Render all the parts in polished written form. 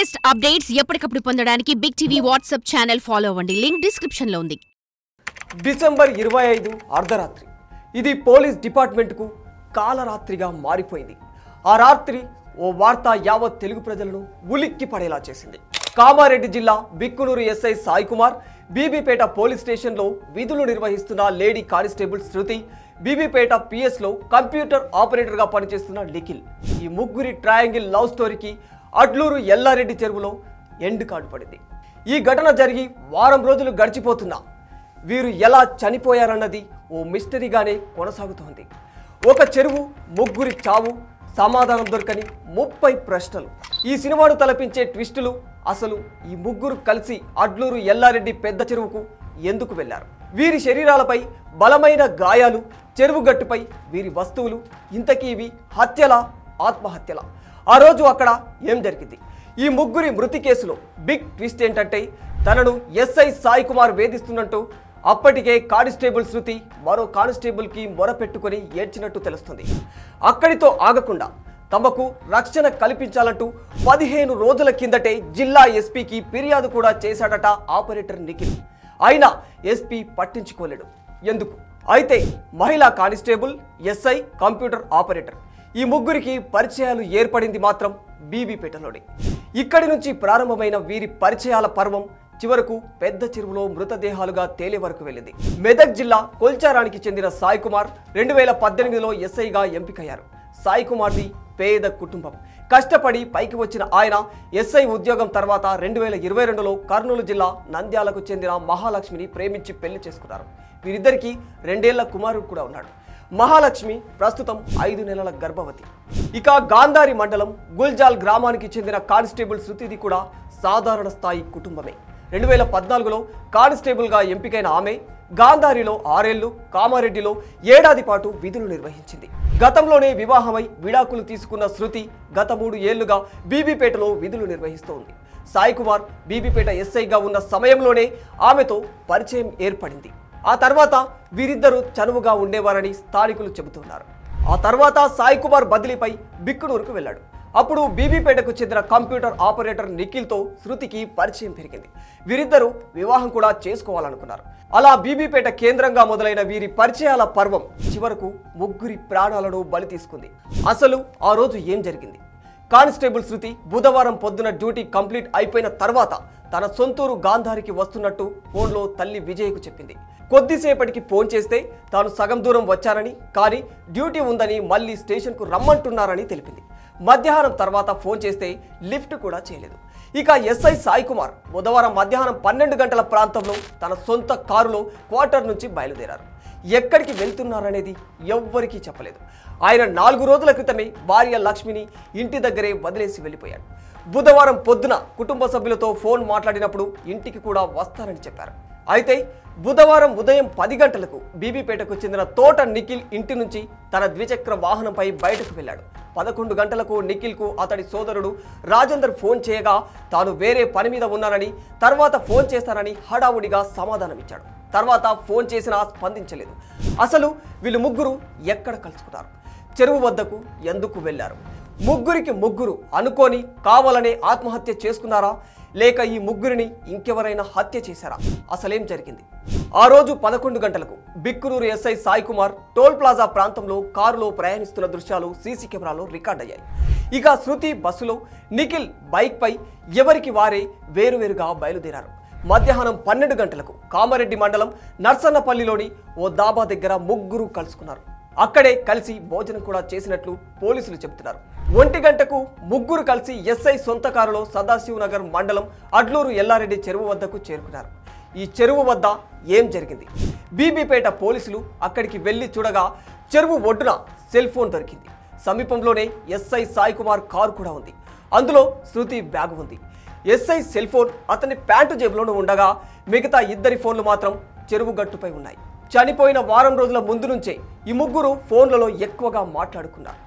Latest updates ఎప్పటికప్పుడు పొందడానికి big TV WhatsApp channel follow అవ్వండి. లింక్ డిస్క్రిప్షన్ లో ఉంది. డిసెంబర్ 25 అర్ధరాత్రి ఇది పోలీస్ డిపార్ట్మెంట్ కు కాలరాత్రిగా మారిపోయింది. ఆ రాత్రి ఓ వార్త యావత్ తెలుగు ప్రజలను ఉలిక్కి పడేలా చేసింది. కామారెడ్డి జిల్లా బిక్కునూరు ఎస్ఐ సాయి కుమార్, బీబీపేట పోలీస్ స్టేషన్లో విధులు నిర్వహిస్తున్న లేడీ కానిస్టేబుల్ శృతి, బీబీపేట పిఎస్లో కంప్యూటర్ ఆపరేటర్గా పనిచేస్తున్న నిఖిల్, ఈ ముగ్గురి ట్రయాంగిల్ లవ్ స్టోరీకి అడ్లూరు ఎల్లారెడ్డి చెరువులో ఎండ్ కార్డు పడింది. ఈ ఘటన జరిగి వారం రోజులు గడిచిపోతున్నా వీరు ఎలా చనిపోయారన్నది ఓ మిస్టరీగానే కొనసాగుతోంది. ఒక చెరువు, ముగ్గురి చావు, సమాధానం దొరకని 30 ప్రశ్నలు. ఈ సినిమాను తలపించే ట్విస్టులు. అసలు ఈ ముగ్గురు కలిసి అడ్లూరు ఎల్లారెడ్డి పెద్ద చెరువుకు ఎందుకు వెళ్లారు? వీరి శరీరాలపై బలమైన గాయాలు, చెరువు గట్టుపై వీరి వస్తువులు. ఇంతకీ ఇవి హత్యలా, ఆత్మహత్యలా? ఆ రోజు అక్కడ ఏం జరిగింది? ఈ ముగ్గురి మృతి కేసులో బిగ్ ట్విస్ట్ ఏంటంటే, తనను ఎస్ఐ సాయి కుమార్ వేధిస్తున్నట్టు అప్పటికే కానిస్టేబుల్ శృతి మరో కానిస్టేబుల్కి మొరపెట్టుకుని ఏడ్చినట్టు తెలుస్తుంది. అక్కడితో ఆగకుండా తమకు రక్షణ కల్పించాలంటూ 15 రోజుల కిందటే జిల్లా ఎస్పీకి ఫిర్యాదు కూడా చేశాడట ఆపరేటర్ నిఖిల్. అయినా ఎస్పీ పట్టించుకోలేడు. ఎందుకు? అయితే మహిళా కానిస్టేబుల్, ఎస్ఐ, కంప్యూటర్ ఆపరేటర్ ఈ ముగ్గురికి పరిచయాలు ఏర్పడింది మాత్రం బీబీపేటలోనే. ఇక్కడి నుంచి ప్రారంభమైన వీరి పరిచయాల పర్వం చివరకు పెద్ద చెరువులో మృతదేహాలుగా తేలే వరకు వెళ్ళింది. మెదక్ జిల్లా కొల్చారానికి చెందిన సాయి కుమార్ 2018లో ఎస్ఐగా ఎంపికయ్యారు. సాయి కుమార్ది పేద కుటుంబం. కష్టపడి పైకి వచ్చిన ఆయన ఎస్ఐ ఉద్యోగం తర్వాత 2022లో కర్నూలు జిల్లా నంద్యాలకు చెందిన మహాలక్ష్మిని ప్రేమించి పెళ్లి చేసుకున్నారు. వీరిద్దరికీ 2 ఏళ్ల కుమారుడు కూడా ఉన్నాడు. మహాలక్ష్మి ప్రస్తుతం 5 నెలల గర్భవతి. ఇక గాంధారి మండలం గుల్జాల్ గ్రామానికి చెందిన కానిస్టేబుల్ శృతిది కూడా సాధారణ స్థాయి కుటుంబమే. 2014లో కానిస్టేబుల్గా ఎంపికైన ఆమె గాంధారిలో 6 ఏళ్లు, కామారెడ్డిలో 1 ఏడాది పాటు విధులు నిర్వహించింది. గతంలోనే వివాహమై విడాకులు తీసుకున్న శృతి గత 3 ఏళ్లుగా బీబీపేటలో విధులు నిర్వహిస్తోంది. సాయి కుమార్ బీబీపేట ఎస్ఐగా ఉన్న సమయంలోనే ఆమెతో పరిచయం ఏర్పడింది. ఆ తర్వాత వీరిద్దరూ చనువుగా ఉండేవారని స్థానికులు చెబుతున్నారు. ఆ తర్వాత సాయి కుమార్ బదిలీపై బిక్కునూరుకు వెళ్ళాడు. అప్పుడు బీబీపేటకు చెందిన కంప్యూటర్ ఆపరేటర్ నిఖిల్తో శృతికి పరిచయం పెరిగింది. వీరిద్దరూ వివాహం కూడా చేసుకోవాలనుకున్నారు. అలా బీబీపేట కేంద్రంగా మొదలైన వీరి పరిచయాల పర్వం చివరకు ముగ్గురి ప్రాణాలను బలి తీసుకుంది. అసలు ఆ రోజు ఏం జరిగింది? కానిస్టేబుల్ శృతి బుధవారం పొద్దున డ్యూటీ కంప్లీట్ అయిపోయిన తర్వాత తన సొంతూరు గాంధారికి వస్తున్నట్టు ఫోన్లో తల్లి విజయ్కు చెప్పింది. కొద్దిసేపటికి ఫోన్ చేస్తే తాను సగం దూరం వచ్చానని, కానీ డ్యూటీ ఉందని మళ్ళీ స్టేషన్కు రమ్మంటున్నారని తెలిపింది. మధ్యాహ్నం తర్వాత ఫోన్ చేస్తే లిఫ్ట్ కూడా చేయలేదు. ఇక ఎస్ఐ సాయి కుమార్ బుధవారం మధ్యాహ్నం 12 గంటల ప్రాంతంలో తన సొంత కారులో క్వార్టర్ నుంచి బయలుదేరారు. ఎక్కడికి వెళ్తున్నారనేది ఎవ్వరికీ చెప్పలేదు. ఆయన 4 రోజుల క్రితమే భార్య లక్ష్మిని ఇంటి దగ్గరే వదిలేసి వెళ్ళిపోయాడు. బుధవారం పొద్దున కుటుంబ సభ్యులతో ఫోన్ మాట్లాడినప్పుడు ఇంటికి కూడా వస్తానని చెప్పారు. అయితే బుధవారం ఉదయం 10 గంటలకు బీబీపేటకు చెందిన తోట నిఖిల్ ఇంటి నుంచి తన ద్విచక్ర వాహనంపై బయటకు వెళ్ళాడు. 11 గంటలకు నిఖిల్కు అతడి సోదరుడు రాజేందర్ ఫోన్ చేయగా తాను వేరే పని మీద ఉన్నానని, తర్వాత ఫోన్ చేస్తానని హడావుడిగా సమాధానమిచ్చాడు. తర్వాత ఫోన్ చేసినా స్పందించలేదు. అసలు వీళ్ళు ముగ్గురు ఎక్కడ కలుసుకున్నారు? చెరువు వద్దకు ఎందుకు వెళ్లారు? ముగ్గురికి ముగ్గురు అనుకోని కావాలనే ఆత్మహత్య చేసుకున్నారా, లేక ఈ ముగ్గురిని ఇంకెవరైనా హత్య చేశారా? అసలేం జరిగింది? ఆ రోజు 11 గంటలకు Bhiknoor SI Sai Kumar toll plaza ప్రాంతంలో కారులో ప్రయాణిస్తున్న దృశ్యాలు సీసీ కెమెరాలో రికార్డ్ అయ్యాయి. ఇక శృతి బస్సులో, నిఖిల్ బైక్ పై ఎవరికి వారే వేరువేరుగా బయలుదేరారు. మధ్యాహ్నం 12 గంటలకు కామారెడ్డి మండలం నర్సన్నపల్లిలోని ఓ దాబా దగ్గర ముగ్గురు కలుసుకున్నారు. అక్కడే కలిసి భోజనం కూడా చేసినట్లు పోలీసులు చెబుతున్నారు. 1 గంటకు ముగ్గురు కలిసి ఎస్ఐ సొంత కారులో సదాశివనగర్ మండలం అడ్లూరు ఎల్లారెడ్డి చెరువు వద్దకు చేరుకున్నారు. ఈ చెరువు వద్ద ఏం జరిగింది? బీబీపేట పోలీసులు అక్కడికి వెళ్లి చూడగా చెరువు ఒడ్డున సెల్ ఫోన్ దొరికింది. సమీపంలోనే ఎస్ఐ సాయి కుమార్ కారు కూడా ఉంది. అందులో శృతి బ్యాగ్ ఉంది. ఎస్ఐ సెల్ ఫోన్ అతని ప్యాంటు జేబులోనూ ఉండగా మిగతా 2 ఫోన్లు మాత్రం చెరువు గట్టుపై ఉన్నాయి. చనిపోయిన వారం రోజుల ముందు నుంచే ఈ ముగ్గురు ఫోన్లలో ఎక్కువగా మాట్లాడుకున్నారు.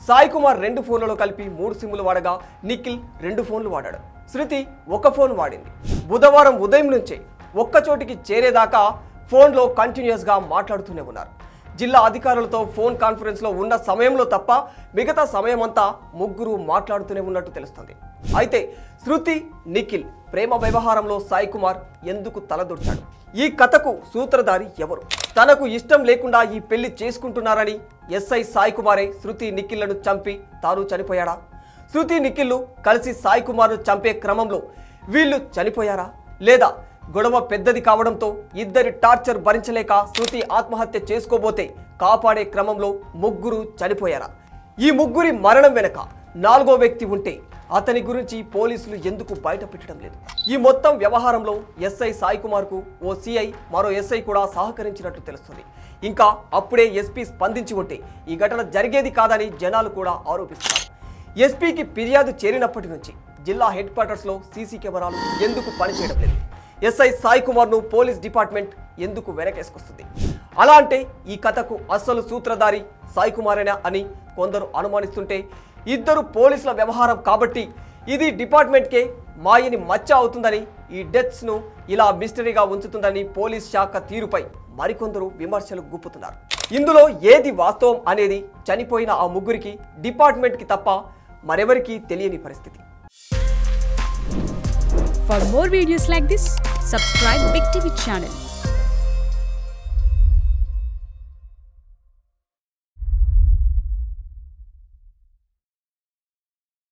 సాయి కుమార్ 2 ఫోన్లలో కలిపి 3 సిమ్లు వాడగా నిఖిల్ 2 ఫోన్లు వాడాడు. శృతి 1 ఫోన్ వాడింది. బుధవారం ఉదయం నుంచే ఒక్కచోటికి చేరేదాకా ఫోన్లో కంటిన్యూస్గా మాట్లాడుతూనే ఉన్నారు. జిల్లా అధికారులతో ఫోన్ కాన్ఫరెన్స్లో ఉన్న సమయంలో తప్ప మిగతా సమయమంతా ముగ్గురు మాట్లాడుతూనే ఉన్నట్టు తెలుస్తుంది. అయితే శృతి నిఖిల్ ప్రేమ వ్యవహారంలో సాయి కుమార్ ఎందుకు తలదొచ్చాడు? ఈ కథకు సూత్రధారి ఎవరు? తనకు ఇష్టం లేకుండా ఈ పెళ్లి చేసుకుంటున్నారని ఎస్ఐ సాయి కుమారే శృతి నిఖిల్లను చంపి తాను చనిపోయాడా? శృతి నిఖిల్లు కలిసి సాయి కుమార్ను చంపే క్రమంలో వీళ్ళు చనిపోయారా? లేదా గొడవ పెద్దది కావడంతో ఇద్దరి టార్చర్ భరించలేక శృతి ఆత్మహత్య చేసుకోబోతే కాపాడే క్రమంలో ముగ్గురు చనిపోయారా? ఈ ముగ్గురి మరణం వెనక నాలుగో వ్యక్తి ఉంటే అతని గురించి పోలీసులు ఎందుకు బయట పెట్టడం లేదు? ఈ మొత్తం వ్యవహారంలో ఎస్ఐ సాయి కుమార్కు ఓ సిఐ మరో ఎస్ఐ కూడా సహకరించినట్లు తెలుస్తుంది. ఇంకా అప్పుడే ఎస్పీ స్పందించి ఉంటే ఈ ఘటన జరిగేది కాదని జనాలు కూడా ఆరోపిస్తున్నారు. ఎస్పీకి ఫిర్యాదు చేరినప్పటి నుంచి జిల్లా హెడ్ క్వార్టర్స్లో సీసీ కెమెరాలు ఎందుకు పనిచేయడం లేదు? ఎస్ఐ సాయి కుమార్ను పోలీస్ డిపార్ట్మెంట్ ఎందుకు వెనకేసుకొస్తుంది? అలా అంటే ఈ కథకు అసలు సూత్రధారి సాయి కుమారేనా అని కొందరు అనుమానిస్తుంటే, ఇద్దరు పోలీసుల వ్యవహారం కాబట్టి ఇది డిపార్ట్మెంట్కే మాయని మచ్చ అవుతుందని, ఈ డెత్స్ను ఇలా మిస్టరీగా ఉంచుతుందని పోలీస్ శాఖ తీరుపై మరికొందరు విమర్శలు గుప్పుతున్నారు. ఇందులో ఏది వాస్తవం అనేది చనిపోయిన ఆ ముగ్గురికి, డిపార్ట్మెంట్కి తప్ప మరెవరికీ తెలియని పరిస్థితి. For more videos like this, subscribe Big TV channel.